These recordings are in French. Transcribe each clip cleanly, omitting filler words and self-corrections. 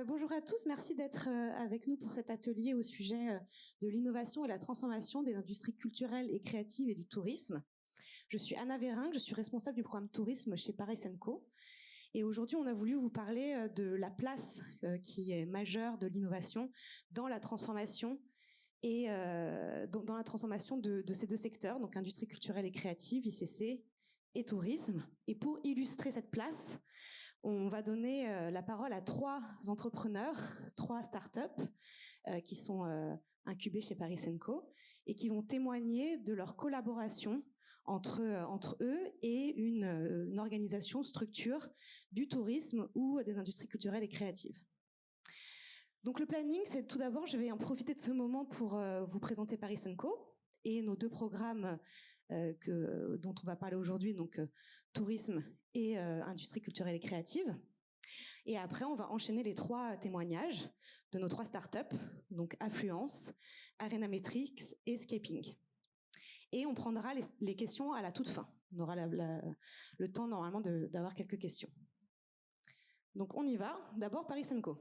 Bonjour à tous, merci d'être avec nous pour cet atelier au sujet de l'innovation et la transformation des industries culturelles et créatives et du tourisme. Je suis Anna Vérin, je suis responsable du programme tourisme chez Paris & Co. Et aujourd'hui, on a voulu vous parler de la place qui est majeure de l'innovation dans la transformation et dans la transformation de ces deux secteurs, donc industrie culturelle et créative, ICC, et tourisme. Et pour illustrer cette place, on va donner la parole à 3 entrepreneurs, 3 startups qui sont incubés chez Paris & Co. et qui vont témoigner de leur collaboration entre eux et une organisation, structure du tourisme ou des industries culturelles et créatives. Donc le planning, c'est tout d'abord, je vais en profiter de ce moment pour vous présenter Paris & Co. et nos 2 programmes dont on va parler aujourd'hui, donc tourisme et industrie culturelle et créative. Et après, on va enchaîner les 3 témoignages de nos 3 startups, donc Affluence, Arena Metrics et Scaping. Et on prendra les questions à la toute fin. On aura le temps normalement d'avoir quelques questions. Donc on y va. D'abord Paris & Co.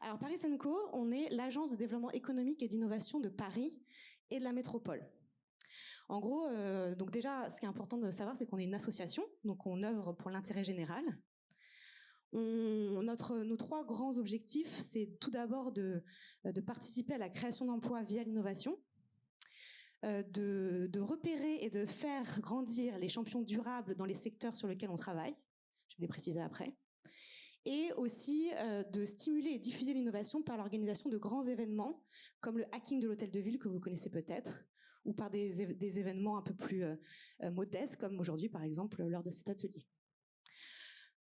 Alors Paris & Co, on est l'agence de développement économique et d'innovation de Paris et de la métropole. En gros, donc déjà, ce qui est important de savoir, c'est qu'on est une association, donc on œuvre pour l'intérêt général. Nos 3 grands objectifs, c'est tout d'abord de participer à la création d'emplois via l'innovation, de repérer et de faire grandir les champions durables dans les secteurs sur lesquels on travaille, je vais les préciser après, et aussi de stimuler et diffuser l'innovation par l'organisation de grands événements, comme le hacking de l'hôtel de ville que vous connaissez peut-être, ou par des événements un peu plus modestes, comme aujourd'hui par exemple lors de cet atelier.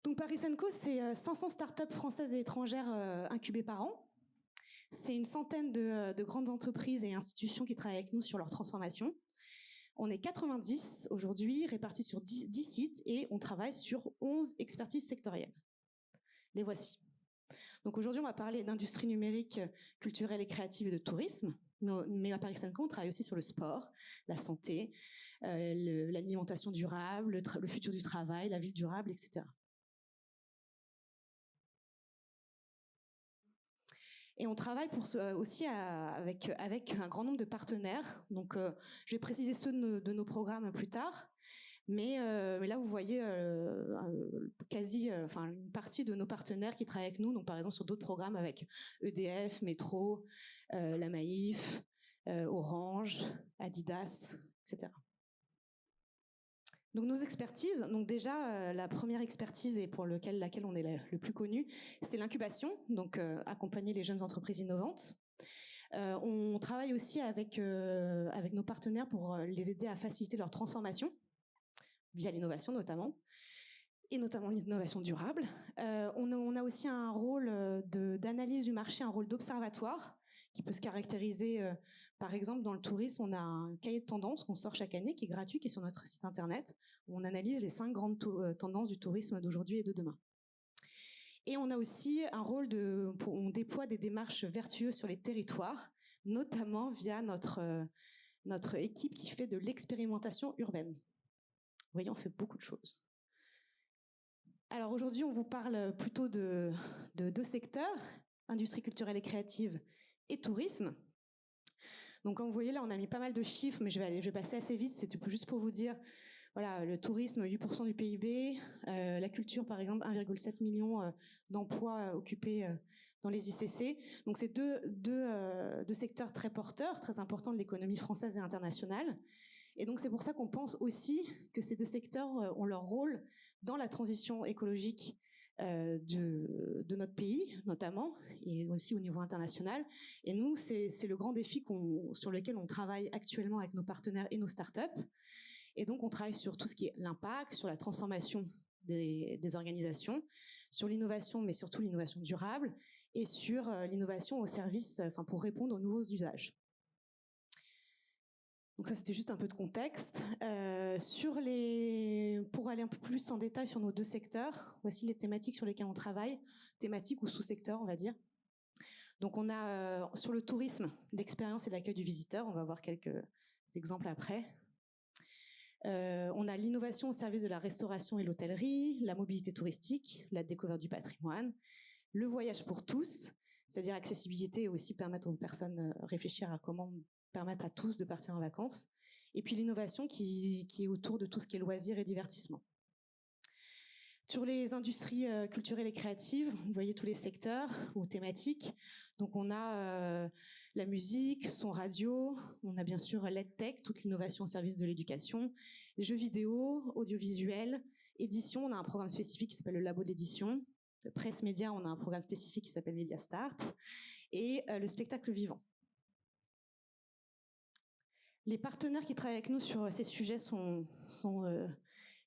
Donc Paris & Co, c'est 500 startups françaises et étrangères incubées par an. C'est une centaine de grandes entreprises et institutions qui travaillent avec nous sur leur transformation. On est 90 aujourd'hui, répartis sur 10 sites, et on travaille sur 11 expertises sectorielles. Les voici. Donc aujourd'hui, on va parler d'industrie numérique, culturelle et créative et de tourisme. Mais à Paris & Co, on travaille aussi sur le sport, la santé, l'alimentation durable, le futur du travail, la ville durable, etc. Et on travaille aussi avec un grand nombre de partenaires. Donc, je vais préciser ceux de nos programmes plus tard. Mais là, vous voyez une partie de nos partenaires qui travaillent avec nous. Donc, par exemple, sur d'autres programmes avec EDF, Métro, la Maïf, Orange, Adidas, etc. Donc nos expertises, donc déjà la première expertise et pour laquelle on est le plus connu, c'est l'incubation, donc accompagner les jeunes entreprises innovantes. On travaille aussi avec nos partenaires pour les aider à faciliter leur transformation via l'innovation notamment, et notamment l'innovation durable. On a aussi un rôle d'analyse du marché, un rôle d'observatoire qui peut se caractériser, par exemple, dans le tourisme, on a un cahier de tendances qu'on sort chaque année, qui est gratuit, qui est sur notre site internet, où on analyse les 5 grandes tendances du tourisme d'aujourd'hui et de demain. Et on a aussi un rôle on déploie des démarches vertueuses sur les territoires, notamment via notre équipe qui fait de l'expérimentation urbaine. Vous voyez, on fait beaucoup de choses. Alors aujourd'hui, on vous parle plutôt de 2 secteurs, industrie culturelle et créative et tourisme. Donc comme vous voyez là, on a mis pas mal de chiffres, mais je vais passer assez vite, c'est juste pour vous dire, voilà, le tourisme, 8% du PIB, la culture par exemple, 1,7 million d'emplois occupés dans les ICC. Donc c'est deux secteurs très porteurs, très importants de l'économie française et internationale. Et donc c'est pour ça qu'on pense aussi que ces 2 secteurs ont leur rôle dans la transition écologique de notre pays, notamment, et aussi au niveau international. Et nous, c'est le grand défi sur lequel on travaille actuellement avec nos partenaires et nos startups. Et donc, on travaille sur tout ce qui est l'impact, sur la transformation des organisations, sur l'innovation, mais surtout l'innovation durable, et sur l'innovation au service, pour répondre aux nouveaux usages. Donc ça, c'était juste un peu de contexte. Pour aller un peu plus en détail sur nos 2 secteurs, voici les thématiques sur lesquelles on travaille, thématiques ou sous-secteurs, on va dire. Donc on a sur le tourisme, l'expérience et l'accueil du visiteur, on va voir quelques exemples après. On a l'innovation au service de la restauration et l'hôtellerie, la mobilité touristique, la découverte du patrimoine, le voyage pour tous, c'est-à-dire accessibilité et aussi permettre aux personnes réfléchir à comment permettre à tous de partir en vacances. Et puis l'innovation qui est autour de tout ce qui est loisirs et divertissement. Sur les industries culturelles et créatives, vous voyez tous les secteurs ou thématiques. Donc on a la musique, son radio, on a bien sûr l'EdTech, toute l'innovation au service de l'éducation, les jeux vidéo, audiovisuel, édition, on a un programme spécifique qui s'appelle le Labo d'édition. Presse média, on a un programme spécifique qui s'appelle Media Start. Et le spectacle vivant. Les partenaires qui travaillent avec nous sur ces sujets sont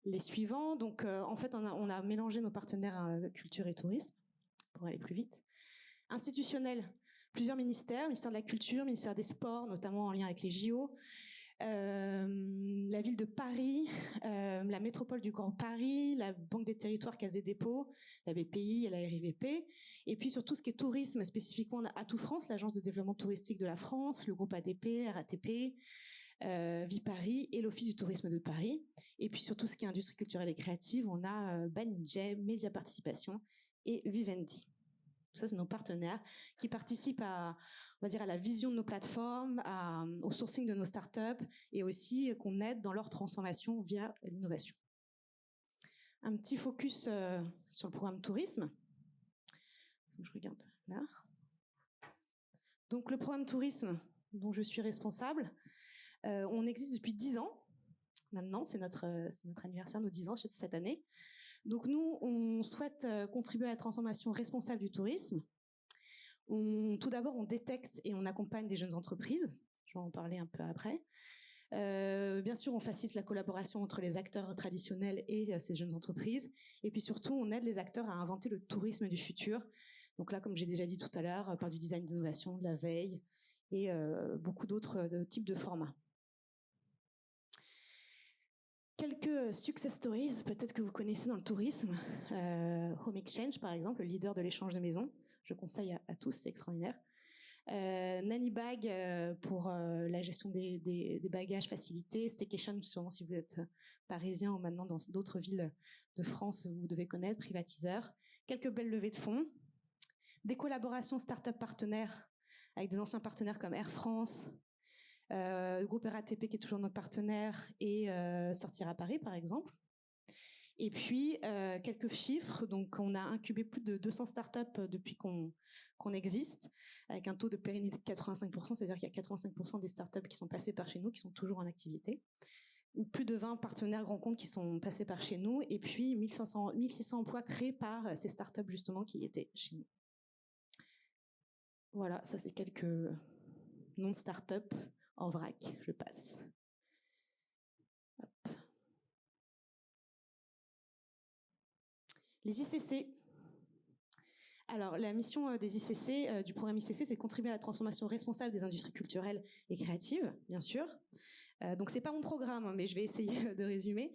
les suivants. Donc, en fait, on a mélangé nos partenaires culture et tourisme pour aller plus vite. Institutionnel, plusieurs ministères, ministère de la Culture, ministère des Sports, notamment en lien avec les JO, la ville de Paris, la métropole du Grand Paris, la Banque des Territoires, Caisse des Dépôts, la BPI et la RIVP, et puis sur tout ce qui est tourisme, spécifiquement on a Atout France, l'agence de développement touristique de la France, le groupe ADP, RATP, Viparis et l'Office du tourisme de Paris. Et puis sur tout ce qui est industrie culturelle et créative, on a Banijay, Média Participation et Vivendi. Ça, c'est nos partenaires qui participent à la vision de nos plateformes, au sourcing de nos startups et aussi qu'on aide dans leur transformation via l'innovation. Un petit focus sur le programme tourisme. Je regarde là. Donc le programme tourisme dont je suis responsable, on existe depuis 10 ans. Maintenant, c'est notre anniversaire, nos 10 ans cette année. Donc nous, on souhaite contribuer à la transformation responsable du tourisme. Tout d'abord, on détecte et on accompagne des jeunes entreprises. Je vais en parler un peu après. Bien sûr, on facilite la collaboration entre les acteurs traditionnels et ces jeunes entreprises. Et puis surtout, on aide les acteurs à inventer le tourisme du futur. Donc là, comme j'ai déjà dit tout à l'heure, par du design d'innovation, de la veille et beaucoup d'autres types de formats. Quelques success stories, peut-être que vous connaissez dans le tourisme. Home Exchange, par exemple, le leader de l'échange de maisons. Je conseille à tous, c'est extraordinaire. Nanny Bag pour la gestion des bagages facilités. Staycation, sûrement si vous êtes parisien ou maintenant dans d'autres villes de France, vous devez connaître. Privatiseur. Quelques belles levées de fonds. Des collaborations start-up partenaires avec des anciens partenaires comme Air France, le groupe RATP qui est toujours notre partenaire et Sortir à Paris par exemple. Et puis quelques chiffres, donc on a incubé plus de 200 startups depuis qu'on existe, avec un taux de pérennité de 85%, c'est-à-dire qu'il y a 85% des startups qui sont passées par chez nous, qui sont toujours en activité. Plus de 20 partenaires grands comptes qui sont passés par chez nous, et puis 1600 emplois créés par ces startups justement qui étaient chez nous. Voilà, ça c'est quelques noms de startups en vrac, je passe. Hop. Les ICC. Alors, la mission des ICC, du programme ICC, c'est de contribuer à la transformation responsable des industries culturelles et créatives, bien sûr. Donc, c'est pas mon programme, mais je vais essayer de résumer.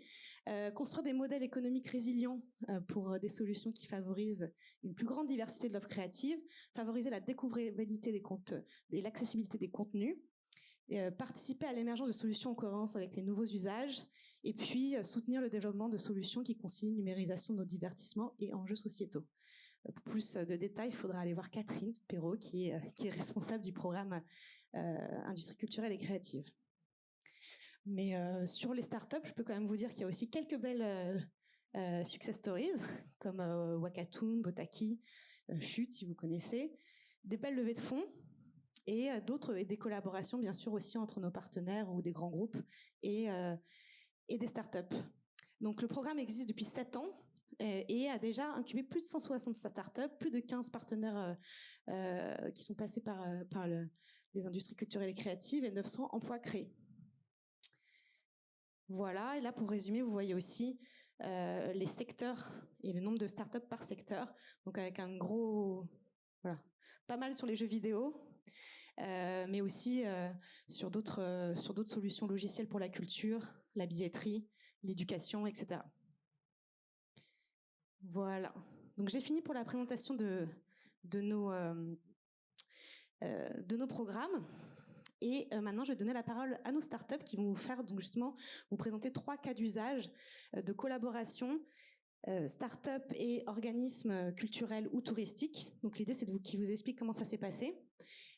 Construire des modèles économiques résilients pour des solutions qui favorisent une plus grande diversité de l'offre créative, favoriser la découvrabilité des comptes et l'accessibilité des contenus, participer à l'émergence de solutions en cohérence avec les nouveaux usages, et puis soutenir le développement de solutions qui concilient numérisation de nos divertissements et enjeux sociétaux. Pour plus de détails, il faudra aller voir Catherine Perrault, qui est responsable du programme Industrie culturelle et créative. Mais sur les startups, je peux quand même vous dire qu'il y a aussi quelques belles success stories, comme Wakatoon, Botaki, Chute, si vous connaissez, des belles levées de fonds, et des collaborations, bien sûr, aussi entre nos partenaires ou des grands groupes et des startups. Donc, le programme existe depuis 7 ans et a déjà incubé plus de 160 startups, plus de 15 partenaires qui sont passés par les industries culturelles et créatives et 900 emplois créés. Voilà, et là, pour résumer, vous voyez aussi les secteurs et le nombre de startups par secteur. Donc, avec un gros... Voilà, pas mal sur les jeux vidéo, mais aussi sur d'autres solutions logicielles pour la culture, la billetterie, l'éducation, etc. Voilà. Donc j'ai fini pour la présentation de nos programmes. Et maintenant, je vais donner la parole à nos startups qui vont vous faire donc justement vous présenter 3 cas d'usage de collaboration start-up et organismes culturels ou touristiques. Donc l'idée, c'est qu'il vous explique comment ça s'est passé.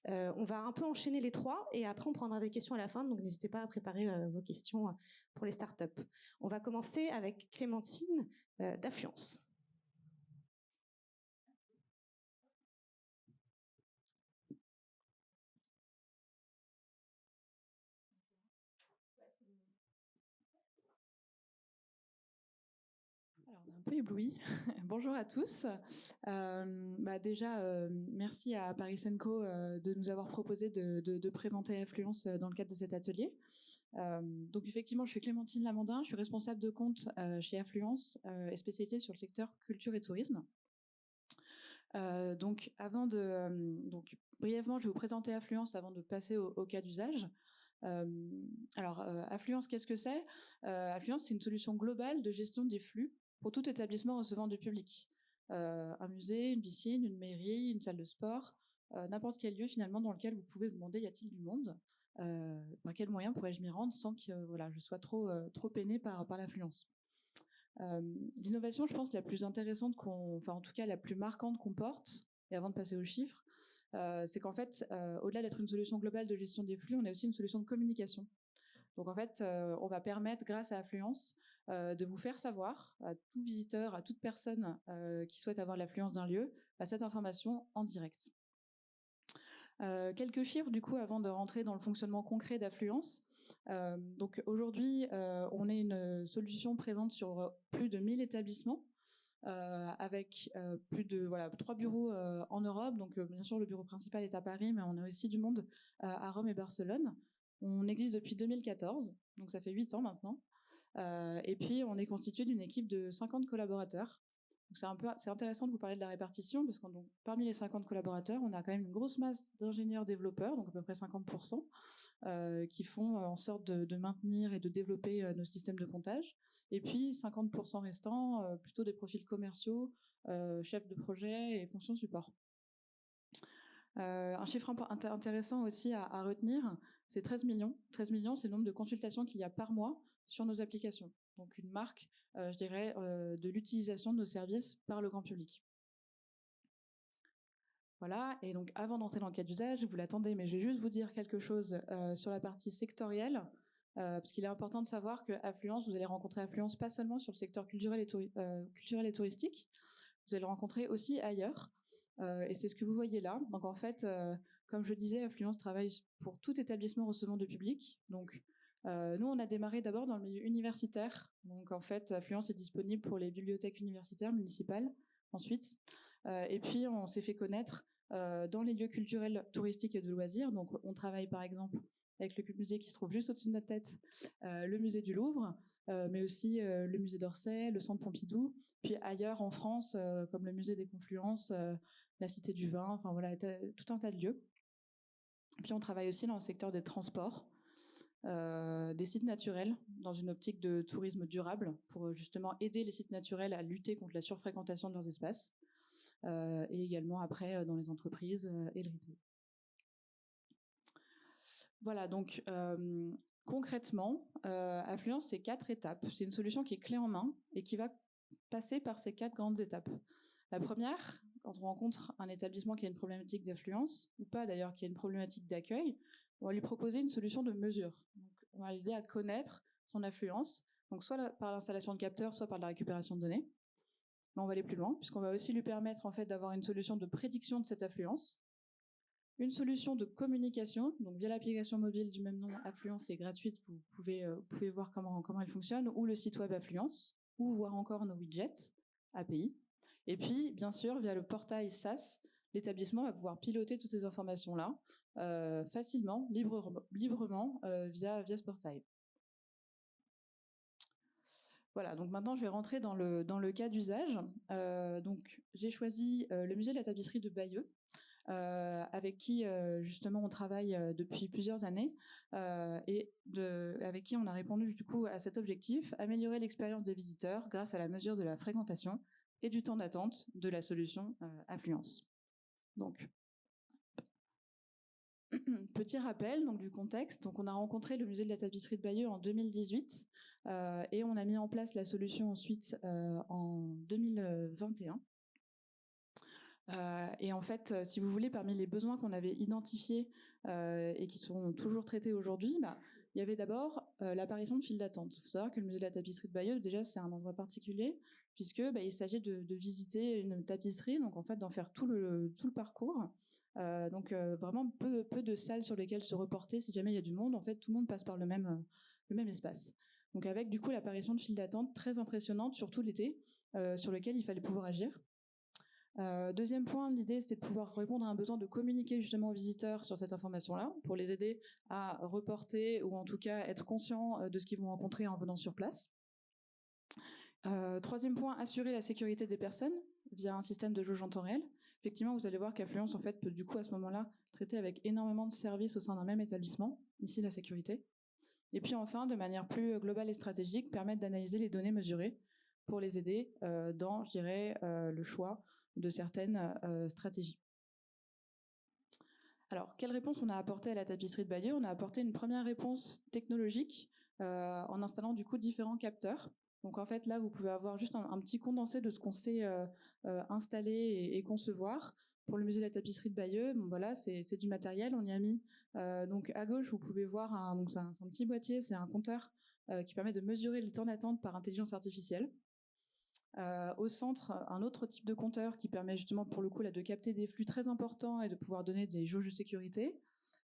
On va un peu enchaîner les trois et après on prendra des questions à la fin, donc n'hésitez pas à préparer vos questions pour les startups. On va commencer avec Clémentine d'Affluence. Alors, on est un peu ébloui. Bonjour à tous. Déjà, merci à Paris Co de nous avoir proposé de présenter Affluence dans le cadre de cet atelier. Donc effectivement, je suis Clémentine Lamandin, je suis responsable de compte chez Affluence et spécialisée sur le secteur culture et tourisme. Donc brièvement, je vais vous présenter Affluence avant de passer au cas d'usage. Affluence, qu'est-ce que c'est? Affluence, c'est une solution globale de gestion des flux pour tout établissement recevant du public. Un musée, une piscine, une mairie, une salle de sport, n'importe quel lieu finalement dans lequel vous pouvez vous demander y a-t-il du monde, par quel moyen pourrais-je m'y rendre sans que je sois trop peinée par l'affluence. L'innovation, je pense, la plus intéressante en tout cas la plus marquante qu'on porte, et avant de passer aux chiffres, c'est qu'en fait, au-delà d'être une solution globale de gestion des flux, on est aussi une solution de communication. Donc en fait, on va permettre, grâce à Affluence, de vous faire savoir à tout visiteur, à toute personne qui souhaite avoir l'affluence d'un lieu, cette information en direct. Quelques chiffres du coup avant de rentrer dans le fonctionnement concret d'Affluence. Donc aujourd'hui, on est une solution présente sur plus de 1000 établissements. Avec plus de 3 bureaux en Europe. Donc bien sûr le bureau principal est à Paris, mais on a aussi du monde à Rome et Barcelone. On existe depuis 2014, donc ça fait 8 ans maintenant. Et puis on est constitué d'une équipe de 50 collaborateurs. Donc c'est intéressant de vous parler de la répartition, parce que parmi les 50 collaborateurs, on a quand même une grosse masse d'ingénieurs développeurs, donc à peu près 50%, qui font en sorte de maintenir et de développer nos systèmes de comptage. Et puis 50% restants, plutôt des profils commerciaux, chefs de projet et fonctions support. Un chiffre intéressant aussi à retenir, c'est 13 millions. 13 millions, c'est le nombre de consultations qu'il y a par mois sur nos applications. Donc une marque, je dirais, de l'utilisation de nos services par le grand public. Voilà, et donc avant d'entrer dans le cas d'usage, vous l'attendez, mais je vais juste vous dire quelque chose sur la partie sectorielle, parce qu'il est important de savoir que Affluence, vous allez rencontrer Affluence pas seulement sur le secteur culturel et touristique, vous allez le rencontrer aussi ailleurs, et c'est ce que vous voyez là. Donc en fait, comme je disais, Affluence travaille pour tout établissement recevant du public. Donc nous, on a démarré d'abord dans le milieu universitaire. Donc en fait, Affluence est disponible pour les bibliothèques universitaires municipales ensuite. Et puis on s'est fait connaître dans les lieux culturels, touristiques et de loisirs. Donc on travaille par exemple avec le musée qui se trouve juste au-dessus de notre tête, le musée du Louvre, mais aussi le musée d'Orsay, le centre Pompidou, puis ailleurs en France, comme le musée des Confluences, la Cité du Vin, enfin voilà, tout un tas de lieux. Puis on travaille aussi dans le secteur des transports, des sites naturels, dans une optique de tourisme durable, pour justement aider les sites naturels à lutter contre la surfréquentation de leurs espaces, et également après dans les entreprises et le retail. Voilà, donc concrètement, Affluence, c'est 4 étapes. C'est une solution qui est clé en main et qui va passer par ces 4 grandes étapes. La première, quand on rencontre un établissement qui a une problématique d'affluence, ou pas d'ailleurs, qui a une problématique d'accueil, on va lui proposer une solution de mesure. Donc, on va l'aider à connaître son affluence, donc soit par l'installation de capteurs, soit par la récupération de données. Mais on va aller plus loin, puisqu'on va aussi lui permettre en fait d'avoir une solution de prédiction de cette affluence, une solution de communication, donc via l'application mobile du même nom, Affluence, qui est gratuite, vous pouvez voir comment elle fonctionne, ou le site web Affluence, ou voir encore nos widgets API. Et puis, bien sûr, via le portail SaaS, l'établissement va pouvoir piloter toutes ces informations-là facilement, librement, via ce portail. Voilà, donc maintenant je vais rentrer dans le cas d'usage. Donc j'ai choisi le musée de la tapisserie de Bayeux, avec qui justement on travaille depuis plusieurs années, avec qui on a répondu du coup à cet objectif, améliorer l'expérience des visiteurs grâce à la mesure de la fréquentation et du temps d'attente de la solution Affluence. Donc Petit rappel donc, du contexte. Donc, on a rencontré le musée de la tapisserie de Bayeux en 2018 et on a mis en place la solution ensuite en 2021. Et en fait, si vous voulez, parmi les besoins qu'on avait identifiés et qui sont toujours traités aujourd'hui, il y avait d'abord l'apparition de files d'attente. Il faut savoir que le musée de la tapisserie de Bayeux, déjà, c'est un endroit particulier, puisque il s'agit de visiter une tapisserie, donc en fait d'en faire tout le parcours. Donc vraiment peu de salles sur lesquelles se reporter si jamais il y a du monde. En fait, tout le monde passe par le même espace. Donc avec du coup l'apparition de files d'attente très impressionnantes, surtout l'été, sur lequel il fallait pouvoir agir. Deuxième point, l'idée c'était de pouvoir répondre à un besoin de communiquer justement aux visiteurs sur cette information-là, pour les aider à reporter ou en tout cas être conscients de ce qu'ils vont rencontrer en venant sur place. Troisième point, assurer la sécurité des personnes via un système de jauge en temps réel. Effectivement, vous allez voir qu'Affluence en fait peut du coup à ce moment-là traiter avec énormément de services au sein d'un même établissement, ici la sécurité. Et puis enfin, de manière plus globale et stratégique, permettre d'analyser les données mesurées pour les aider dans, je dirais, le choix de certaines stratégies. Alors, quelle réponse on a apporté à la tapisserie de Bayeux? On a apporté une première réponse technologique en installant du coup différents capteurs. Donc en fait, là, vous pouvez avoir juste un petit condensé de ce qu'on sait installer et concevoir. Pour le musée de la tapisserie de Bayeux, bon, voilà, c'est du matériel. On y a mis, donc à gauche, vous pouvez voir, c'est un petit boîtier, c'est un compteur qui permet de mesurer le temps d'attente par intelligence artificielle. Au centre, un autre type de compteur qui permet justement pour le coup là, de capter des flux très importants et de pouvoir donner des jauges de sécurité.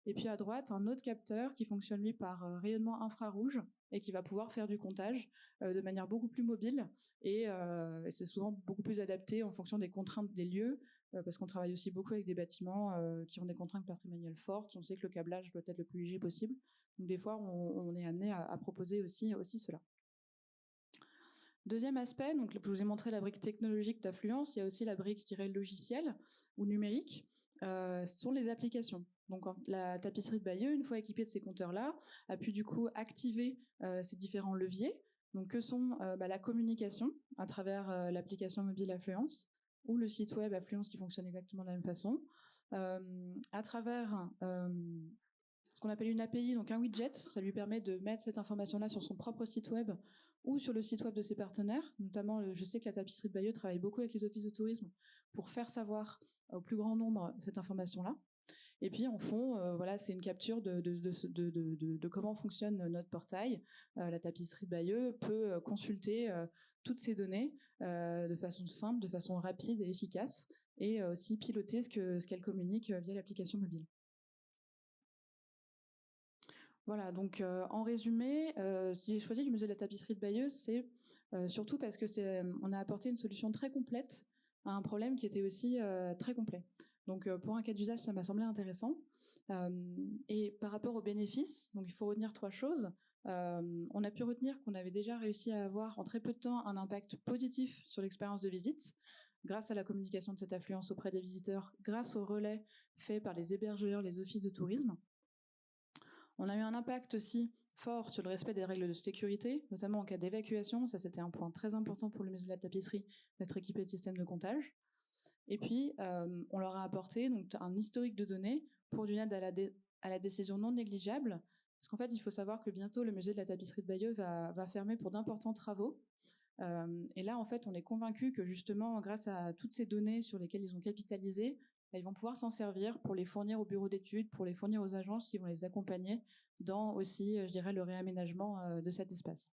Et puis à droite, un autre capteur qui fonctionne lui par rayonnement infrarouge et qui va pouvoir faire du comptage de manière beaucoup plus mobile. Et c'est souvent beaucoup plus adapté en fonction des contraintes des lieux, parce qu'on travaille aussi beaucoup avec des bâtiments qui ont des contraintes patrimoniales fortes. On sait que le câblage doit être le plus léger possible. Donc des fois, on est amené à proposer aussi cela. Deuxième aspect, donc je vous ai montré la brique technologique d'Affluence, il y a aussi la brique, je dirais, logicielle ou numérique, ce sont les applications. Donc la tapisserie de Bayeux, une fois équipée de ces compteurs-là, a pu du coup activer ces différents leviers, donc que sont la communication à travers l'application mobile Affluence ou le site web Affluence qui fonctionne exactement de la même façon, à travers ce qu'on appelle une API, donc un widget, ça lui permet de mettre cette information-là sur son propre site web ou sur le site web de ses partenaires. Notamment, je sais que la tapisserie de Bayeux travaille beaucoup avec les offices de tourisme pour faire savoir au plus grand nombre cette information-là. Et puis en fond, voilà, c'est une capture de comment fonctionne notre portail. La tapisserie de Bayeux peut consulter toutes ces données de façon simple, de façon rapide et efficace, et aussi piloter ce qu'elle communique via l'application mobile. Voilà, donc en résumé, si j'ai choisi le musée de la tapisserie de Bayeux, c'est surtout parce que on a apporté une solution très complète à un problème qui était aussi très complet. Donc pour un cas d'usage, ça m'a semblé intéressant. Et par rapport aux bénéfices, donc il faut retenir trois choses. On a pu retenir qu'on avait déjà réussi à avoir en très peu de temps un impact positif sur l'expérience de visite, grâce à la communication de cette affluence auprès des visiteurs, grâce aux relais faits par les hébergeurs, les offices de tourisme. On a eu un impact aussi fort sur le respect des règles de sécurité, notamment en cas d'évacuation. Ça, c'était un point très important pour le musée de la tapisserie, d'être équipé de systèmes de comptage. Et puis, on leur a apporté donc, un historique de données pour d'une aide à la décision non négligeable. Parce qu'en fait, il faut savoir que bientôt, le musée de la tapisserie de Bayeux va fermer pour d'importants travaux. Et là, en fait, on est convaincu que justement, grâce à toutes ces données sur lesquelles ils ont capitalisé, ils vont pouvoir s'en servir pour les fournir aux bureaux d'études, pour les fournir aux agences qui vont les accompagner dans aussi, je dirais, le réaménagement de cet espace.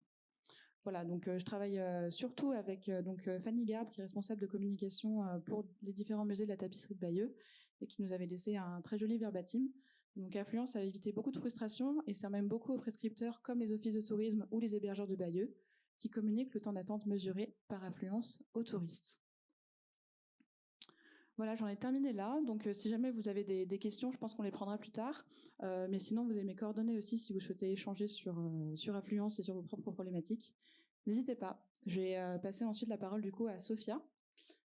Voilà, donc je travaille surtout avec Fanny Garbe, qui est responsable de communication pour les différents musées de la tapisserie de Bayeux et qui nous avait laissé un très joli verbatim. Donc Affluence a évité beaucoup de frustration et sert même beaucoup aux prescripteurs comme les offices de tourisme ou les hébergeurs de Bayeux qui communiquent le temps d'attente mesuré par affluence aux touristes. Voilà, j'en ai terminé là. Donc, si jamais vous avez des questions, je pense qu'on les prendra plus tard. Mais sinon, vous avez mes coordonnées aussi si vous souhaitez échanger sur Affluence et sur vos propres problématiques. N'hésitez pas. Je vais passer ensuite la parole du coup à Sophia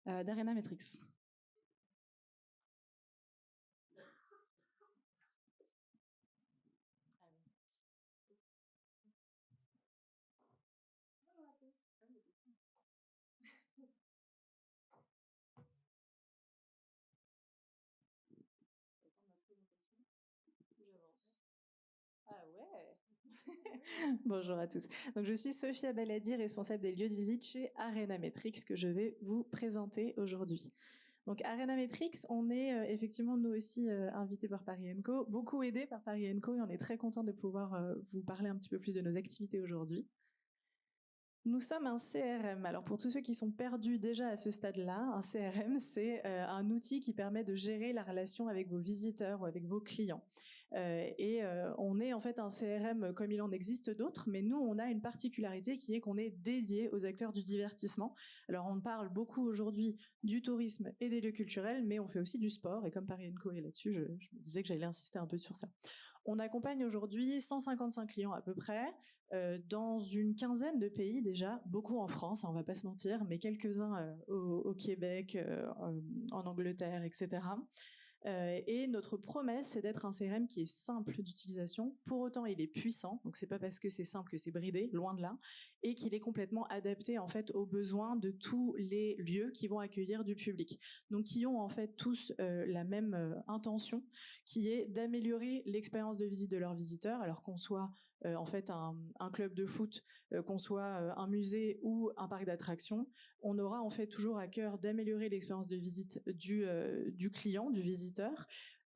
d'Arena Metrics. Bonjour à tous. Donc, je suis Sophia Baladi, responsable des lieux de visite chez Arena Metrics, que je vais vous présenter aujourd'hui. Donc, Arena Metrics, on est effectivement nous aussi invités par Paris & Co, beaucoup aidés par Paris & Co, et on est très content de pouvoir vous parler un petit peu plus de nos activités aujourd'hui. Nous sommes un CRM. Alors pour tous ceux qui sont perdus déjà à ce stade-là, un CRM, c'est un outil qui permet de gérer la relation avec vos visiteurs ou avec vos clients. On est en fait un CRM comme il en existe d'autres, mais nous, on a une particularité qui est qu'on est dédié aux acteurs du divertissement. Alors on parle beaucoup aujourd'hui du tourisme et des lieux culturels, mais on fait aussi du sport, et comme Paris & Co est là-dessus, je me disais que j'allais insister un peu sur ça. On accompagne aujourd'hui 155 clients à peu près, dans une quinzaine de pays déjà, beaucoup en France, hein, on va pas se mentir, mais quelques-uns au Québec, en Angleterre, etc. Et notre promesse, c'est d'être un CRM qui est simple d'utilisation. Pour autant, il est puissant. Donc, c'est pas parce que c'est simple que c'est bridé, loin de là, et qu'il est complètement adapté en fait aux besoins de tous les lieux qui vont accueillir du public. Donc, qui ont en fait tous la même intention, qui est d'améliorer l'expérience de visite de leurs visiteurs, alors qu'on soit en fait un club de foot, qu'on soit un musée ou un parc d'attractions. On aura en fait toujours à cœur d'améliorer l'expérience de visite du client, du visiteur.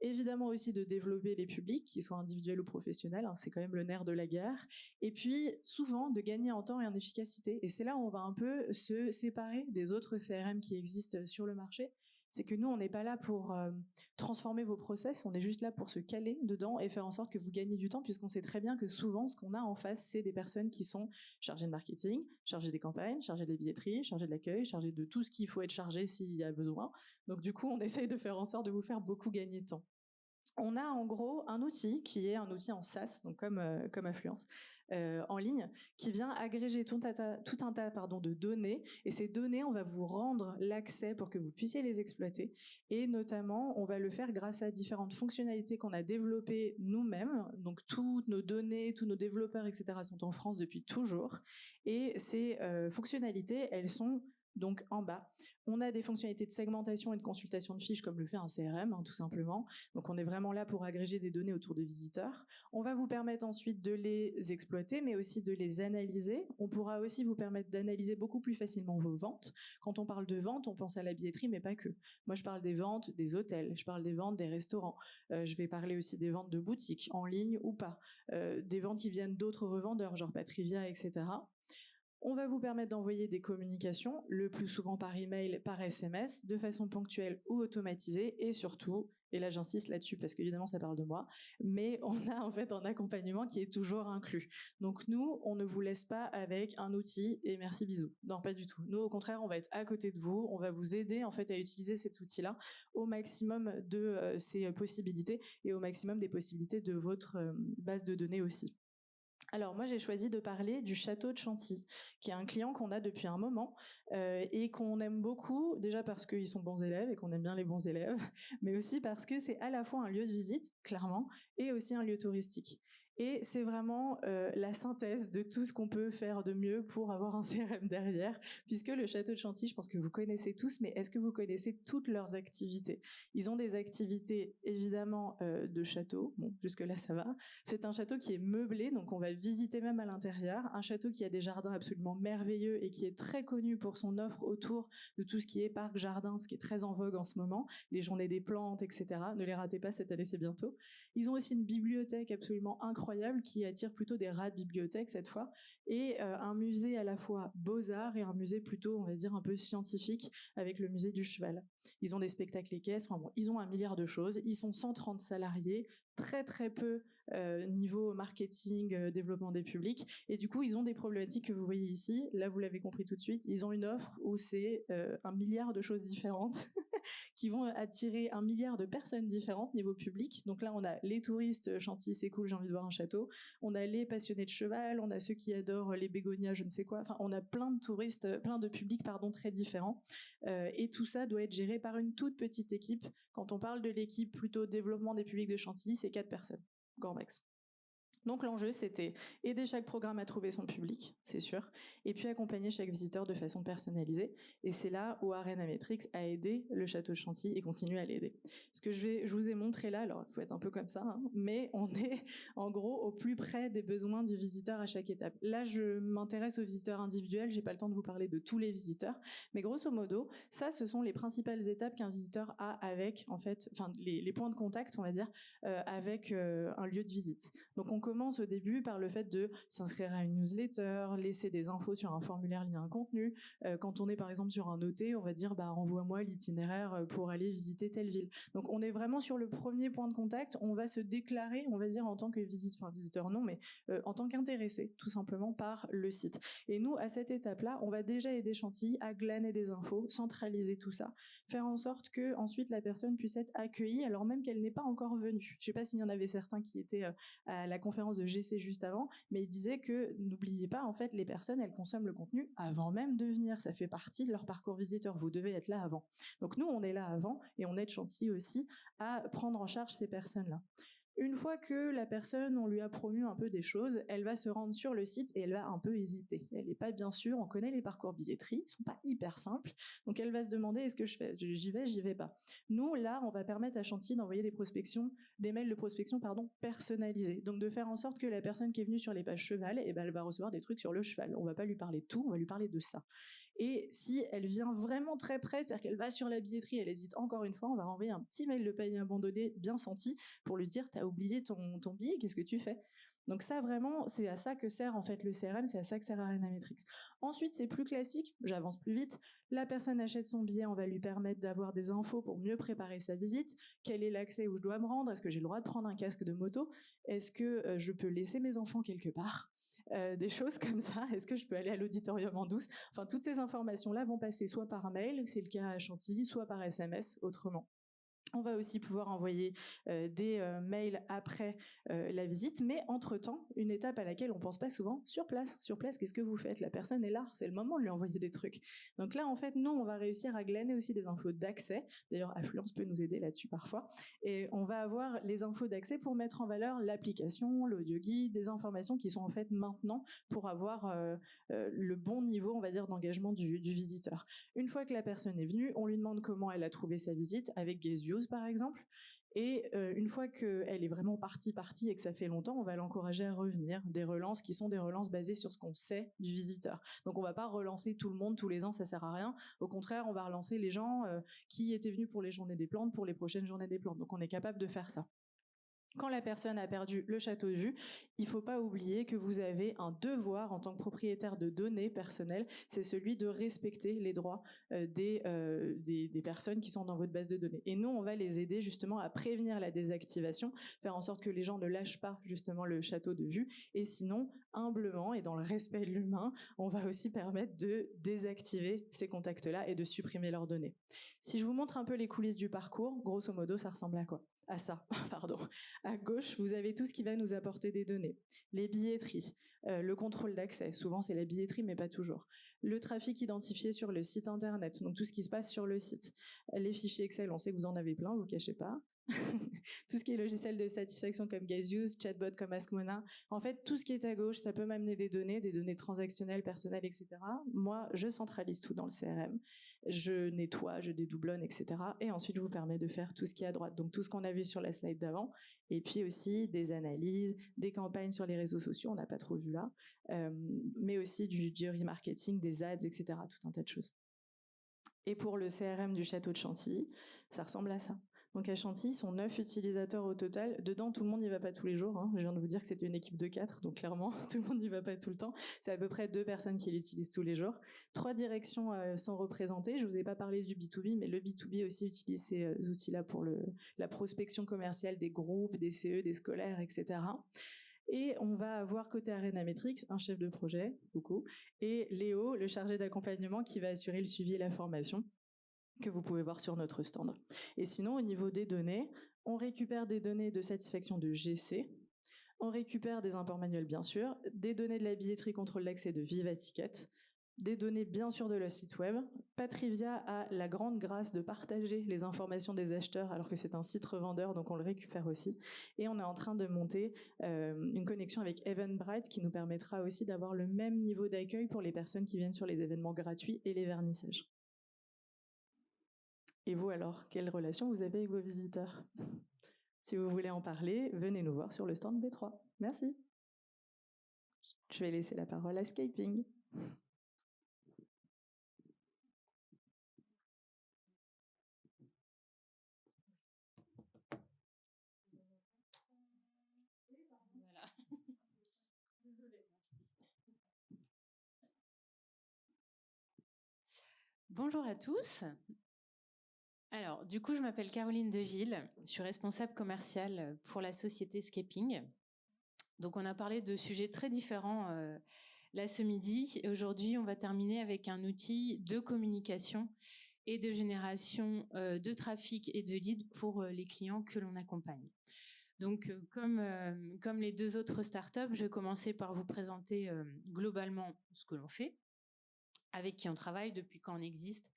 Évidemment aussi de développer les publics, qu'ils soient individuels ou professionnels, hein, c'est quand même le nerf de la guerre. Et puis souvent de gagner en temps et en efficacité. Et c'est là où on va un peu se séparer des autres CRM qui existent sur le marché. C'est que nous, on n'est pas là pour transformer vos process, on est juste là pour se caler dedans et faire en sorte que vous gagnez du temps, puisqu'on sait très bien que souvent, ce qu'on a en face, c'est des personnes qui sont chargées de marketing, chargées des campagnes, chargées des billetteries, chargées de l'accueil, chargées de tout ce qu'il faut être chargé s'il y a besoin. Donc du coup, on essaye de faire en sorte de vous faire beaucoup gagner de temps. On a en gros un outil qui est un outil en SaaS, donc comme Affluence, en ligne, qui vient agréger tout un tas de données. Et ces données, on va vous rendre l'accès pour que vous puissiez les exploiter. Et notamment, on va le faire grâce à différentes fonctionnalités qu'on a développées nous-mêmes. Donc toutes nos données, tous nos développeurs, etc. sont en France depuis toujours. Et ces fonctionnalités, elles sont donc en bas. On a des fonctionnalités de segmentation et de consultation de fiches comme le fait un CRM, hein, tout simplement. Donc on est vraiment là pour agréger des données autour des visiteurs. On va vous permettre ensuite de les exploiter, mais aussi de les analyser. On pourra aussi vous permettre d'analyser beaucoup plus facilement vos ventes. Quand on parle de vente, on pense à la billetterie, mais pas que. Moi, je parle des ventes des hôtels, je parle des ventes des restaurants. Je vais parler aussi des ventes de boutiques, en ligne ou pas. Des ventes qui viennent d'autres revendeurs, genre Patrivia, etc. On va vous permettre d'envoyer des communications, le plus souvent par email, par SMS, de façon ponctuelle ou automatisée, et surtout, et là j'insiste là-dessus parce qu'évidemment ça parle de moi, mais on a en fait un accompagnement qui est toujours inclus. Donc nous, on ne vous laisse pas avec un outil et merci bisous. Non, pas du tout. Nous, au contraire, on va être à côté de vous, on va vous aider en fait à utiliser cet outil-là au maximum de ses possibilités et au maximum des possibilités de votre base de données aussi. Alors moi j'ai choisi de parler du château de Chantilly, qui est un client qu'on a depuis un moment et qu'on aime beaucoup, déjà parce qu'ils sont bons élèves et qu'on aime bien les bons élèves, mais aussi parce que c'est à la fois un lieu de visite, clairement, et aussi un lieu touristique. Et c'est vraiment la synthèse de tout ce qu'on peut faire de mieux pour avoir un CRM derrière, puisque le château de Chantilly, je pense que vous connaissez tous, mais est-ce que vous connaissez toutes leurs activités? Ils ont des activités évidemment de château, bon jusque-là ça va. C'est un château qui est meublé, donc on va visiter même à l'intérieur. Un château qui a des jardins absolument merveilleux et qui est très connu pour son offre autour de tout ce qui est parc, jardin, ce qui est très en vogue en ce moment. Les journées des plantes, etc. Ne les ratez pas, cette année c'est bientôt. Ils ont aussi une bibliothèque absolument incroyable qui attire plutôt des rats de bibliothèque cette fois. Et un musée à la fois beaux-arts et un musée plutôt, on va dire, un peu scientifique avec le musée du cheval. Ils ont des spectacles équestres, enfin bon, ils ont un milliard de choses. Ils sont 130 salariés, très très peu niveau marketing, développement des publics. Et du coup, ils ont des problématiques que vous voyez ici. Là, vous l'avez compris tout de suite. Ils ont une offre où c'est un milliard de choses différentes qui vont attirer un milliard de personnes différentes niveau public. Donc là, on a les touristes, Chantilly, c'est cool, j'ai envie de voir un château. On a les passionnés de cheval, on a ceux qui adorent les bégonias, je ne sais quoi. Enfin, on a plein de touristes, plein de publics, pardon, très différents. Et tout ça doit être géré par une toute petite équipe. Quand on parle de l'équipe plutôt développement des publics de Chantilly, c'est 4 personnes, grand max. Donc l'enjeu, c'était aider chaque programme à trouver son public, c'est sûr, et puis accompagner chaque visiteur de façon personnalisée. Et c'est là où Arenametrics a aidé le château de Chantilly et continue à l'aider. Ce que je vous ai montré là, alors il faut être un peu comme ça, hein, mais on est en gros au plus près des besoins du visiteur à chaque étape. Là, je m'intéresse aux visiteurs individuels, j'ai pas le temps de vous parler de tous les visiteurs, mais grosso modo, ça, ce sont les principales étapes qu'un visiteur a avec, en fait, enfin les points de contact, on va dire, avec un lieu de visite. Donc on commence au début par le fait de s'inscrire à une newsletter, laisser des infos sur un formulaire lié à un contenu. Quand on est par exemple sur un OT, on va dire envoie-moi l'itinéraire pour aller visiter telle ville. Donc on est vraiment sur le premier point de contact. On va se déclarer, on va dire en tant que visiteur non, mais en tant qu'intéressé tout simplement par le site. Et nous à cette étape-là, on va déjà aider Chantilly à glaner des infos, centraliser tout ça, faire en sorte que ensuite la personne puisse être accueillie alors même qu'elle n'est pas encore venue. Je ne sais pas s'il y en avait certains qui étaient à la conférence de GC juste avant, mais il disait que n'oubliez pas, en fait, les personnes, elles consomment le contenu avant même de venir. Ça fait partie de leur parcours visiteur. Vous devez être là avant. Donc nous, on est là avant et on aide Chantilly aussi à prendre en charge ces personnes-là. Une fois que la personne, on lui a promu un peu des choses, elle va se rendre sur le site et elle va un peu hésiter. Elle n'est pas bien sûre, on connaît les parcours billetterie, ils sont pas hyper simples, donc elle va se demander est-ce que j'y vais pas. Nous, là, on va permettre à Chantilly d'envoyer des mails de prospection, personnalisés. Donc de faire en sorte que la personne qui est venue sur les pages cheval, elle va recevoir des trucs sur le cheval. On va pas lui parler de tout, on va lui parler de ça. Et si elle vient vraiment très près, c'est-à-dire qu'elle va sur la billetterie, elle hésite encore une fois, on va renvoyer un petit mail de panier abandonné bien senti pour lui dire t'as oublié ton billet, qu'est-ce que tu fais? Donc ça vraiment, c'est à ça que sert en fait le CRM, c'est à ça que sert Arenametrics. Ensuite, c'est plus classique, j'avance plus vite. La personne achète son billet, on va lui permettre d'avoir des infos pour mieux préparer sa visite. Quel est l'accès où je dois me rendre? Est-ce que j'ai le droit de prendre un casque de moto? Est-ce que je peux laisser mes enfants quelque part? Des choses comme ça. Est-ce que je peux aller à l'auditorium en douce? Enfin, toutes ces informations-là vont passer soit par mail, c'est le cas à Chantilly, soit par SMS autrement. On va aussi pouvoir envoyer des mails après la visite, mais entre-temps, une étape à laquelle on pense pas souvent, sur place. Sur place, qu'est-ce que vous faites? La personne est là, c'est le moment de lui envoyer des trucs. Donc là, en fait, nous, on va réussir à glaner aussi des infos d'accès. D'ailleurs, Affluence peut nous aider là-dessus parfois. Et on va avoir les infos d'accès pour mettre en valeur l'application, l'audio guide, des informations qui sont en fait maintenant pour avoir le bon niveau, on va dire, d'engagement du visiteur. Une fois que la personne est venue, on lui demande comment elle a trouvé sa visite avec Gaze Views par exemple. Et une fois qu'elle est vraiment partie et que ça fait longtemps, on va l'encourager à revenir. Des relances qui sont des relances basées sur ce qu'on sait du visiteur. Donc on va pas relancer tout le monde tous les ans, ça sert à rien. Au contraire, on va relancer les gens qui étaient venus pour les journées des plantes, pour les prochaines journées des plantes. Donc on est capable de faire ça. Quand la personne a perdu le château de vue, il ne faut pas oublier que vous avez un devoir en tant que propriétaire de données personnelles, c'est celui de respecter les droits des personnes qui sont dans votre base de données. Et nous, on va les aider justement à prévenir la désactivation, faire en sorte que les gens ne lâchent pas justement le château de vue. Et sinon, humblement et dans le respect de l'humain, on va aussi permettre de désactiver ces contacts-là et de supprimer leurs données. Si je vous montre un peu les coulisses du parcours, grosso modo, ça ressemble à quoi? À ça, pardon. À gauche, vous avez tout ce qui va nous apporter des données. Les billetteries, le contrôle d'accès, souvent c'est la billetterie mais pas toujours. Le trafic identifié sur le site internet, donc tout ce qui se passe sur le site. Les fichiers Excel, on sait que vous en avez plein, vous ne cachez pas. Tout ce qui est logiciel de satisfaction comme Gazeuse, chatbot comme AskMona. En fait, tout ce qui est à gauche, ça peut m'amener des données transactionnelles, personnelles, etc. Moi, je centralise tout dans le CRM. Je nettoie, je dédoublonne, etc. Et ensuite, je vous permets de faire tout ce qui est à droite. Donc, tout ce qu'on a vu sur la slide d'avant. Et puis aussi des analyses, des campagnes sur les réseaux sociaux, on n'a pas trop vu là. Mais aussi du remarketing, des ads, etc. Tout un tas de choses. Et pour le CRM du château de Chantilly, ça ressemble à ça. Donc à Chantilly, ils sont 9 utilisateurs au total. Dedans, tout le monde n'y va pas tous les jours. Je viens de vous dire que c'était une équipe de 4, donc clairement, tout le monde n'y va pas tout le temps. C'est à peu près 2 personnes qui l'utilisent tous les jours. 3 directions sont représentées. Je vous ai pas parlé du B2B, mais le B2B aussi utilise ces outils-là pour la prospection commerciale des groupes, des CE, des scolaires, etc. Et on va avoir côté Arenametrics un chef de projet, beaucoup, et Léo, le chargé d'accompagnement, qui va assurer le suivi et la formation, que vous pouvez voir sur notre stand. Et sinon, au niveau des données, on récupère des données de satisfaction de GC, on récupère des imports manuels bien sûr, des données de la billetterie contrôle d'accès de Viva Ticket, des données bien sûr de leur site web. Patrivia a la grande grâce de partager les informations des acheteurs alors que c'est un site revendeur, donc on le récupère aussi. Et on est en train de monter une connexion avec Eventbrite qui nous permettra aussi d'avoir le même niveau d'accueil pour les personnes qui viennent sur les événements gratuits et les vernissages. Et vous alors, quelle relation vous avez avec vos visiteurs? Si vous voulez en parler, venez nous voir sur le stand B3. Merci. Je vais laisser la parole à Scaping. Bonjour à tous. Alors, du coup, je m'appelle Caroline Deville, je suis responsable commerciale pour la société Scaping. Donc, on a parlé de sujets très différents là ce midi. Et aujourd'hui, on va terminer avec un outil de communication et de génération de trafic et de leads pour les clients que l'on accompagne. Donc, comme les deux autres startups, je vais commencer par vous présenter globalement ce que l'on fait, avec qui on travaille, depuis quand on existe.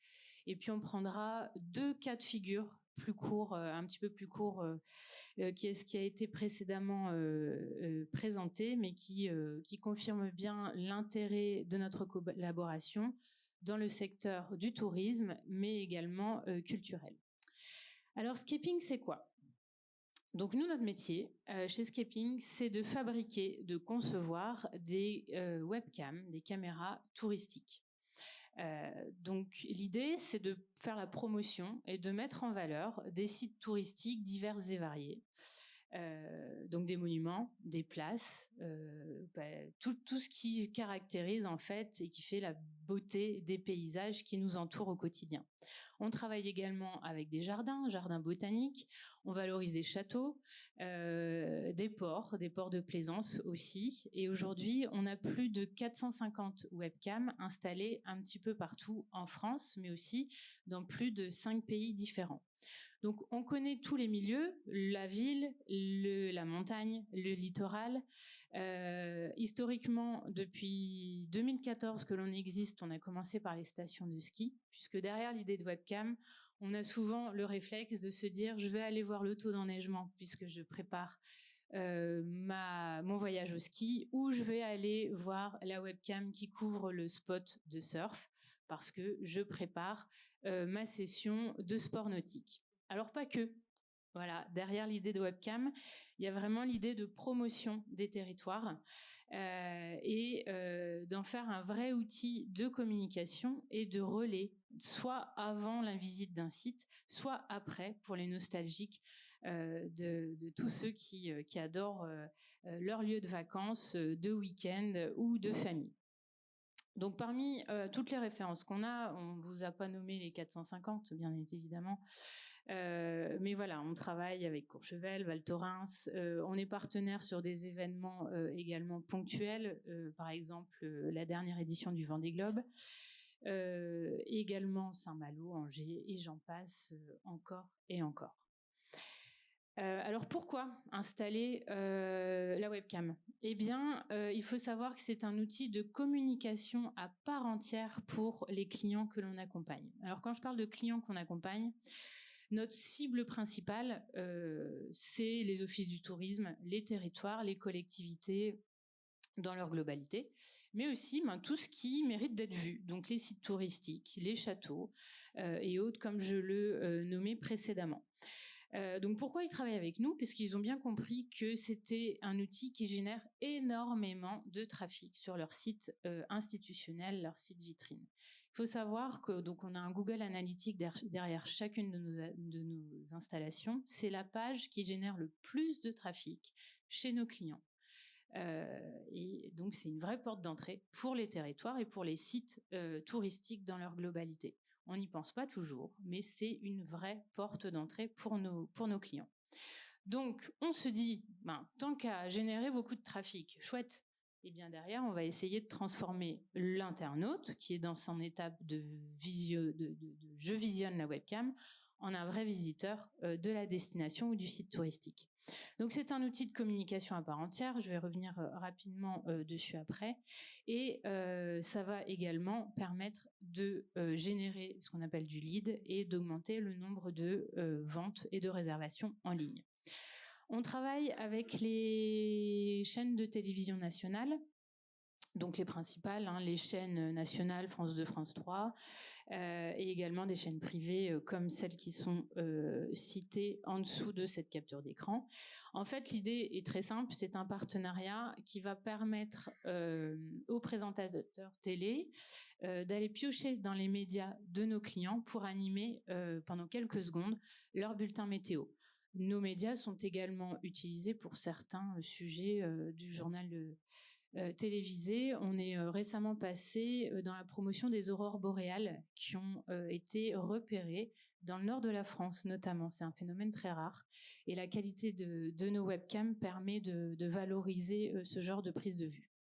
Et puis, on prendra deux cas de figure plus courts, un petit peu plus courts, qui est ce qui a été précédemment présenté, mais qui confirme bien l'intérêt de notre collaboration dans le secteur du tourisme, mais également culturel. Alors, Scaping, c'est quoi ? Donc nous, notre métier chez Scaping, c'est de fabriquer, de concevoir des webcams, des caméras touristiques. Donc l'idée, c'est de faire la promotion et de mettre en valeur des sites touristiques divers et variés. Donc des monuments, des places, tout ce qui caractérise en fait et qui fait la beauté des paysages qui nous entourent au quotidien. On travaille également avec des jardins botaniques, on valorise des châteaux, des ports de plaisance aussi. Et aujourd'hui, on a plus de 450 webcams installés un petit peu partout en France, mais aussi dans plus de 5 pays différents. Donc, on connaît tous les milieux, la ville, la montagne, le littoral. Historiquement, depuis 2014 que l'on existe, on a commencé par les stations de ski, puisque derrière l'idée de webcam, on a souvent le réflexe de se dire « je vais aller voir le taux d'enneigement puisque je prépare mon voyage au ski » ou « je vais aller voir la webcam qui couvre le spot de surf parce que je prépare ma session de sport nautique ». Alors pas que. Voilà, derrière l'idée de webcam, il y a vraiment l'idée de promotion des territoires et d'en faire un vrai outil de communication et de relais, soit avant la visite d'un site, soit après pour les nostalgiques de tous ceux qui adorent leur lieu de vacances, de week-end ou de famille. Donc parmi toutes les références qu'on a, on ne vous a pas nommé les 450, bien évidemment, mais voilà, on travaille avec Courchevel, Val Thorens, on est partenaire sur des événements également ponctuels, par exemple la dernière édition du Vendée Globe, également Saint-Malo, Angers, et j'en passe encore et encore. Alors pourquoi installer la webcam ? Eh bien, il faut savoir que c'est un outil de communication à part entière pour les clients que l'on accompagne. Alors quand je parle de clients qu'on accompagne, notre cible principale, c'est les offices du tourisme, les territoires, les collectivités dans leur globalité, mais aussi tout ce qui mérite d'être vu, donc les sites touristiques, les châteaux et autres, comme je le nommais précédemment. Donc pourquoi ils travaillent avec nous ? Puisqu'ils ont bien compris que c'était un outil qui génère énormément de trafic sur leur site institutionnel, leur site vitrine. Il faut savoir que donc on a un Google Analytics derrière chacune de nos installations. C'est la page qui génère le plus de trafic chez nos clients. Et donc c'est une vraie porte d'entrée pour les territoires et pour les sites touristiques dans leur globalité. On n'y pense pas toujours, mais c'est une vraie porte d'entrée pour nos clients. Donc, on se dit, tant qu'à générer beaucoup de trafic, chouette, et bien derrière, on va essayer de transformer l'internaute, qui est dans son étape de je visionne la webcam, en un vrai visiteur de la destination ou du site touristique. Donc c'est un outil de communication à part entière, je vais revenir rapidement dessus après, et ça va également permettre de générer ce qu'on appelle du lead et d'augmenter le nombre de ventes et de réservations en ligne. On travaille avec les chaînes de télévision nationales, donc les principales, les chaînes nationales France 2, France 3, et également des chaînes privées comme celles qui sont citées en dessous de cette capture d'écran. En fait, l'idée est très simple, c'est un partenariat qui va permettre aux présentateurs télé d'aller piocher dans les médias de nos clients pour animer pendant quelques secondes leur bulletin météo. Nos médias sont également utilisés pour certains sujets du journal télévisé. On est récemment passé dans la promotion des aurores boréales qui ont été repérées dans le nord de la France notamment. C'est un phénomène très rare et la qualité de nos webcams permet de valoriser ce genre de prise de vue.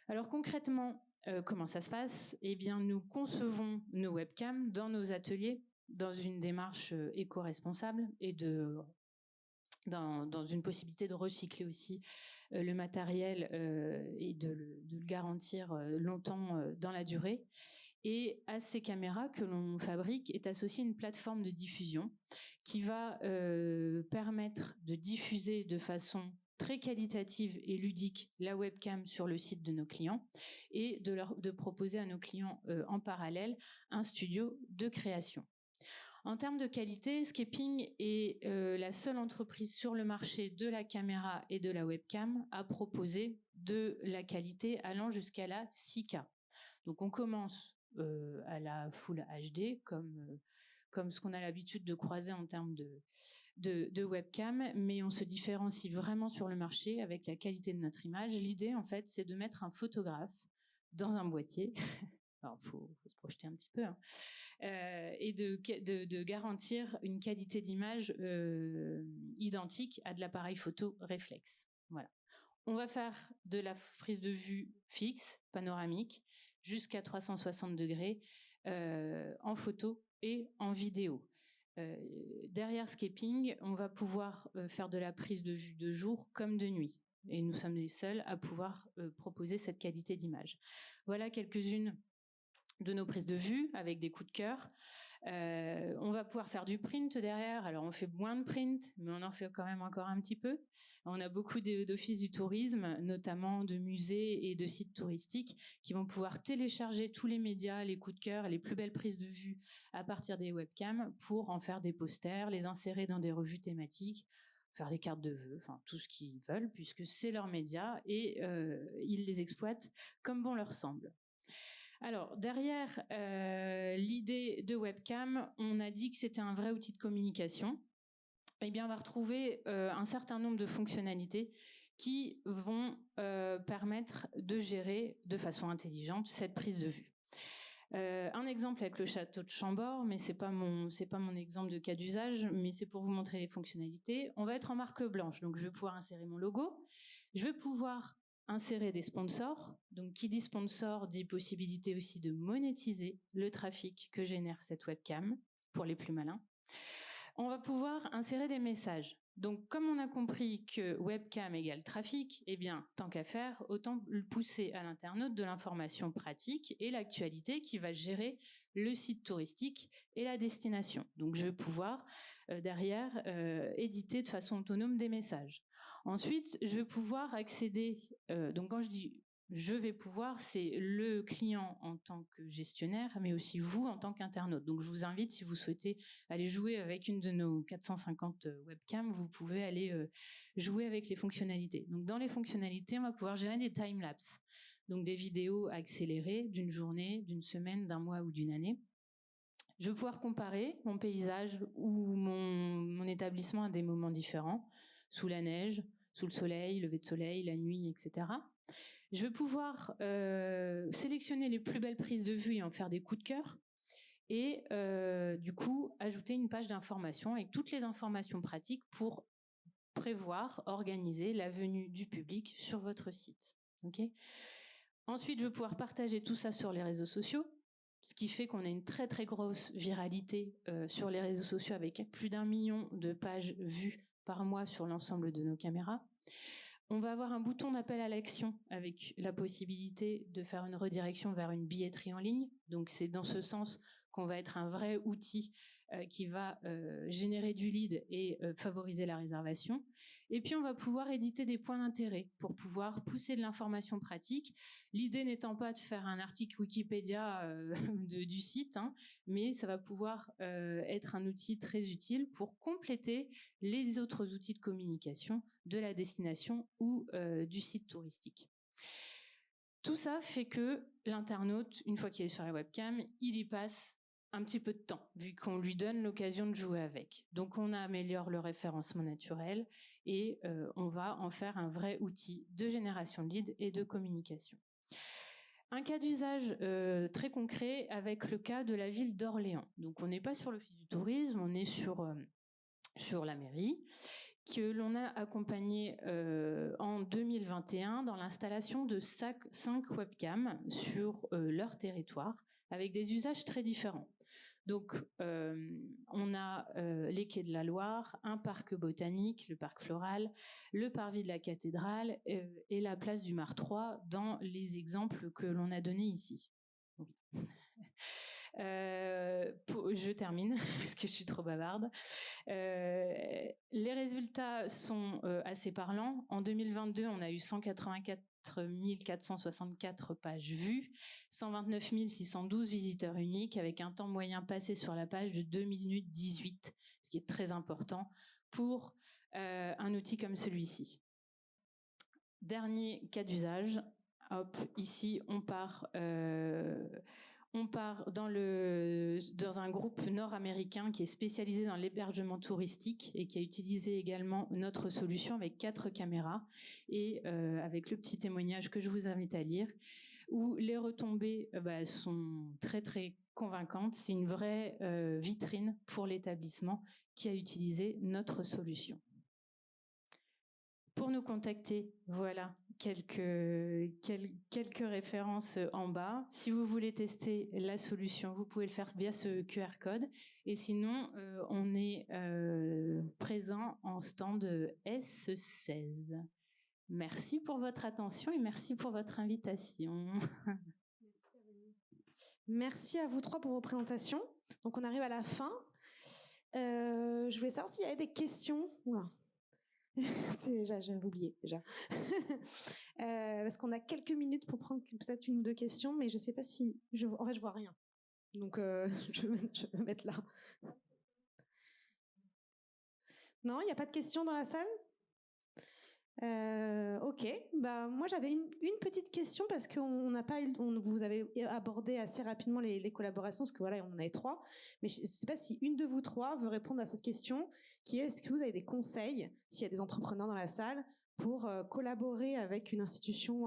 Alors concrètement, comment ça se passe ? Eh bien, nous concevons nos webcams dans nos ateliers dans une démarche éco-responsable et dans une possibilité de recycler aussi le matériel et de le garantir longtemps dans la durée. Et à ces caméras que l'on fabrique est associée une plateforme de diffusion qui va permettre de diffuser de façon très qualitative et ludique la webcam sur le site de nos clients et de proposer à nos clients en parallèle un studio de création. En termes de qualité, Scaping est la seule entreprise sur le marché de la caméra et de la webcam à proposer de la qualité allant jusqu'à la 6K. Donc on commence à la Full HD comme ce qu'on a l'habitude de croiser en termes de webcam, mais on se différencie vraiment sur le marché avec la qualité de notre image. L'idée, en fait, c'est de mettre un photographe dans un boîtier. Alors, faut se projeter un petit peu, et de garantir une qualité d'image identique à de l'appareil photo réflexe. Voilà. On va faire de la prise de vue fixe, panoramique, jusqu'à 360 degrés en photo et en vidéo. Derrière Scaping, on va pouvoir faire de la prise de vue de jour comme de nuit. Et nous sommes les seuls à pouvoir proposer cette qualité d'image. Voilà quelques-unes de nos prises de vue avec des coups de cœur. On va pouvoir faire du print derrière. Alors on fait moins de print, mais on en fait quand même encore un petit peu. On a beaucoup d'offices du tourisme, notamment de musées et de sites touristiques, qui vont pouvoir télécharger tous les médias, les coups de cœur et les plus belles prises de vue à partir des webcams pour en faire des posters, les insérer dans des revues thématiques, faire des cartes de vœux, enfin tout ce qu'ils veulent, puisque c'est leurs médias et ils les exploitent comme bon leur semble. Alors, derrière l'idée de webcam, on a dit que c'était un vrai outil de communication. Eh bien, on va retrouver un certain nombre de fonctionnalités qui vont permettre de gérer de façon intelligente cette prise de vue. Un exemple avec le château de Chambord, mais c'est pas mon exemple de cas d'usage, mais c'est pour vous montrer les fonctionnalités. On va être en marque blanche, donc je vais pouvoir insérer mon logo. Je vais pouvoir insérer des sponsors. Donc, qui dit sponsor dit possibilité aussi de monétiser le trafic que génère cette webcam pour les plus malins. On va pouvoir insérer des messages. Donc, comme on a compris que webcam égale trafic, eh bien, tant qu'à faire, autant pousser à l'internaute de l'information pratique et l'actualité qui va gérer le site touristique et la destination. Donc, je vais pouvoir, derrière, éditer de façon autonome des messages. Ensuite, je vais pouvoir accéder, donc quand je dis je vais pouvoir, c'est le client en tant que gestionnaire, mais aussi vous en tant qu'internaute. Donc je vous invite, si vous souhaitez aller jouer avec une de nos 450 webcams, vous pouvez aller jouer avec les fonctionnalités. Donc dans les fonctionnalités, on va pouvoir gérer des timelapses, donc des vidéos accélérées d'une journée, d'une semaine, d'un mois ou d'une année. Je vais pouvoir comparer mon paysage ou mon établissement à des moments différents, sous la neige, sous le soleil, lever de soleil, la nuit, etc. Je vais pouvoir sélectionner les plus belles prises de vue et en faire des coups de cœur. Et du coup, ajouter une page d'information avec toutes les informations pratiques pour prévoir, organiser la venue du public sur votre site. Okay ? Ensuite, je vais pouvoir partager tout ça sur les réseaux sociaux. ce qui fait qu'on a une très très grosse viralité sur les réseaux sociaux avec plus d'1 million de pages vues par mois sur l'ensemble de nos caméras. On va avoir un bouton d'appel à l'action avec la possibilité de faire une redirection vers une billetterie en ligne. Donc c'est dans ce sens qu'on va être un vrai outil qui va générer du lead et favoriser la réservation. Et puis on va pouvoir éditer des points d'intérêt pour pouvoir pousser de l'information pratique. L'idée n'étant pas de faire un article Wikipédia du site, hein, mais ça va pouvoir être un outil très utile pour compléter les autres outils de communication de la destination ou du site touristique. Tout ça fait que l'internaute, une fois qu'il est sur la webcam, il y passe un petit peu de temps, vu qu'on lui donne l'occasion de jouer avec. Donc on améliore le référencement naturel et on va en faire un vrai outil de génération de leads et de communication. Un cas d'usage très concret avec le cas de la ville d'Orléans. Donc on n'est pas sur l'Office du tourisme, on est sur la mairie, que l'on a accompagné en 2021 dans l'installation de 5 webcams sur leur territoire, avec des usages très différents. Donc, on a les quais de la Loire, un parc botanique, le parc floral, le parvis de la cathédrale et la place du Mar 3 dans les exemples que l'on a donnés ici. Je termine parce que je suis trop bavarde. Les résultats sont assez parlants. En 2022, on a eu 184 464 pages vues, 129 612 visiteurs uniques, avec un temps moyen passé sur la page de 2 minutes 18, ce qui est très important pour un outil comme celui-ci. Dernier cas d'usage. Hop, ici, on part dans un groupe nord-américain qui est spécialisé dans l'hébergement touristique et qui a utilisé également notre solution avec 4 caméras et avec le petit témoignage que je vous invite à lire, où les retombées sont très très convaincantes. C'est une vraie vitrine pour l'établissement qui a utilisé notre solution. Pour nous contacter, voilà quelques références en bas. Si vous voulez tester la solution, vous pouvez le faire via ce QR code. Et sinon, on est présent en stand S16. Merci pour votre attention et merci pour votre invitation. Merci à vous trois pour vos présentations. Donc, on arrive à la fin. Je voulais savoir s'il y avait des questions. Oula. J'avais oublié déjà. Parce qu'on a quelques minutes pour prendre peut-être 1 ou 2 questions, mais je ne sais pas si... En fait, je vois rien. Donc, je vais me mettre là. Non, il n'y a pas de questions dans la salle ? Ok, moi j'avais une petite question parce qu'on n'a pas vous avez abordé assez rapidement les collaborations parce que voilà, on en avait 3, mais je ne sais pas si une de vous 3 veut répondre à cette question qui est: est-ce que vous avez des conseils, s'il y a des entrepreneurs dans la salle, pour collaborer avec une institution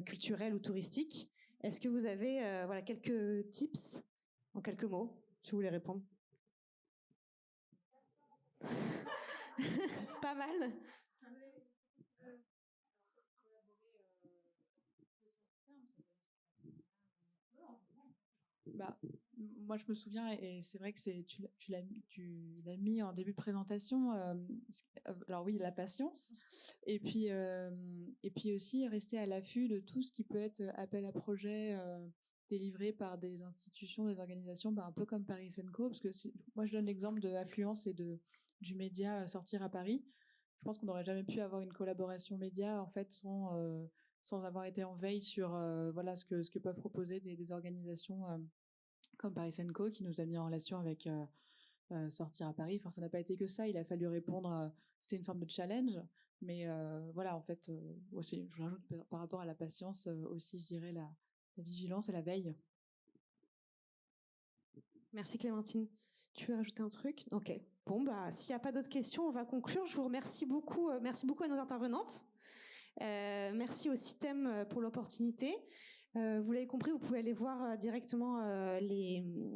culturelle ou touristique? Est-ce que vous avez quelques tips en quelques mots, si vous voulez répondre? Pas mal. Moi, je me souviens, et c'est vrai que tu l'as mis en début de présentation. Alors oui, la patience, et puis aussi rester à l'affût de tout ce qui peut être appel à projet délivré par des institutions, des organisations, un peu comme Paris & Co. Parce que moi, je donne l'exemple de Affluence et du média Sortir à Paris. Je pense qu'on n'aurait jamais pu avoir une collaboration média en fait sans avoir été en veille sur ce que peuvent proposer des organisations comme Paris & Co, qui nous a mis en relation avec Sortir à Paris. Enfin, ça n'a pas été que ça. Il a fallu répondre. C'était une forme de challenge, mais en fait, aussi, je rajoute par rapport à la patience aussi, je dirais la vigilance et la veille. Merci Clémentine. Tu veux rajouter un truc? Ok. Bon, s'il n'y a pas d'autres questions, on va conclure. Je vous remercie beaucoup. Merci beaucoup à nos intervenantes. Merci au CITEM pour l'opportunité. Vous l'avez compris, vous pouvez aller voir directement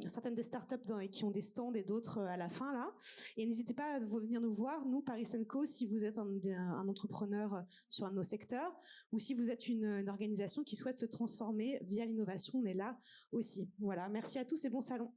certaines des startups qui ont des stands et d'autres à la fin là. Et n'hésitez pas à venir nous voir, nous Paris & Co, si vous êtes un entrepreneur sur un de nos secteurs ou si vous êtes une organisation qui souhaite se transformer via l'innovation, on est là aussi. Voilà, merci à tous et bon salon.